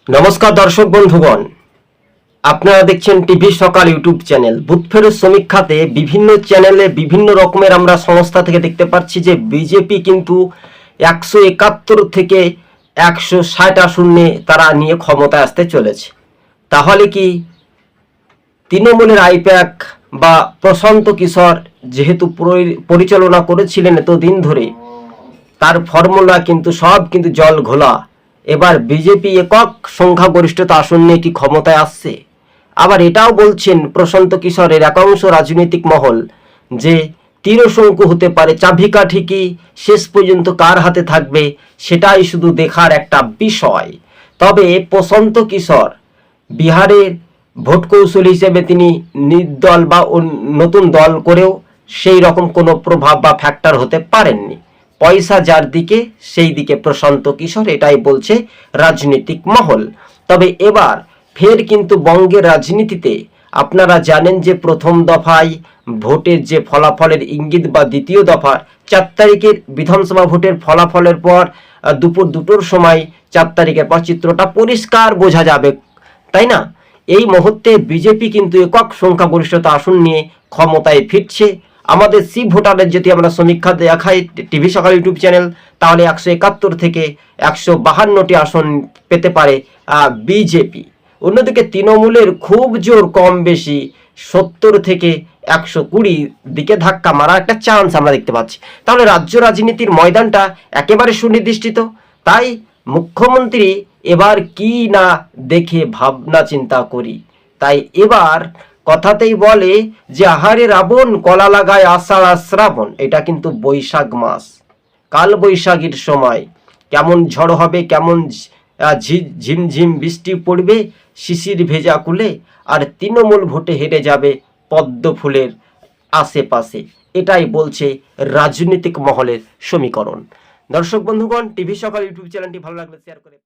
নমস্কার দর্শক বন্ধুগণ, আপনারা দেখছেন টিভি সকাল ইউটিউব চ্যানেল। বুথ ফেরত সমীক্ষাতে বিভিন্ন চ্যানেলে বিভিন্ন রকমের আমরা সংস্থা থেকে দেখতে পাচ্ছি যে বিজেপি কিন্তু 171 থেকে 160 আসন নিয়ে তারা নিয়ে ক্ষমতায় আসতে চলেছে। তাহলে কি তৃণমূলের আইপ্যাক বা প্রশান্ত কিশোর যেহেতু পরিচালনা করেছিলেন এতদিন ধরে, তার ফর্মুলা কিন্তু সব কিন্তু জল ঘোলা। এবার বিজেপি একক সংখ্যাগরিষ্ঠতা আসন নিয়ে কি ক্ষমতায় আসছে? আবার এটাও বলছেন প্রশান্ত কিশোরের একাংশ রাজনৈতিক মহল যে তীরশঙ্কু হতে পারে, চাবিকাঠি কি শেষ পর্যন্ত কার হাতে থাকবে সেটাই শুধু দেখার একটা বিষয়। তবে প্রশান্ত কিশোর বিহারের ভোট কৌশল হিসেবে তিনি নির্দল বা নতুন দল করেও সেই রকম কোনো প্রভাব বা ফ্যাক্টর হতে পারেননি। পয়সা যার দিকে সেই দিকে প্রশান্ত কিশোর, এটাই বলছে রাজনৈতিক মহল। তবে এবার ফের কিন্তু বঙ্গের রাজনীতিতে আপনারা জানেন যে প্রথম দফায় ভোটের যে ফলাফলের ইঙ্গিত বা দ্বিতীয় দফার 4 তারিখের বিধানসভা ভোটের ফলাফলের পর দুপুর 2টোর সময় 4 তারিখের পর চিত্রটা পরিষ্কার বোঝা যাবে, তাই না? এই মুহূর্তে বিজেপি কিন্তু একক সংখ্যাগরিষ্ঠতা আসন নিয়ে ক্ষমতায় ফিরছে। আমাদের সি ভোটারের যদি আমরা সমীক্ষা দেখাই টিভি সকাল ইউটিউব চ্যানেল, তাহলে 171 থেকে 152টি আসন পেতে পারে বিজেপি। অন্যদিকে তৃণমূলের খুব জোর কম বেশি 70 থেকে 120 দিকে ধাক্কা মারা একটা চান্স আমরা দেখতে পাচ্ছি। তাহলে রাজ্য রাজনীতির ময়দানটা একেবারে সুনির্দিষ্ট। তাই মুখ্যমন্ত্রী এবার কি না দেখে ভাবনা চিন্তা করি। তাই এবার কথাতেই বলে যে আহারে রাবণ কলা লাগায় আষাঢ় আর শ্রাবণ, এটা কিন্তু বৈশাখ মাস, কাল বৈশাখীর সময় কেমন ঝড় হবে, কেমন ঝিমঝিম বৃষ্টি পড়বে শিশির ভেজা কুলে, আর তৃণমূল ভোটে হেরে যাবে পদ্ম ফুলের আশেপাশে, এটাই বলছে রাজনৈতিক মহলের সমীকরণ। দর্শক বন্ধুগণ, টিভি সকাল ইউটিউব চ্যানেলটি ভালো লাগলে শেয়ার করে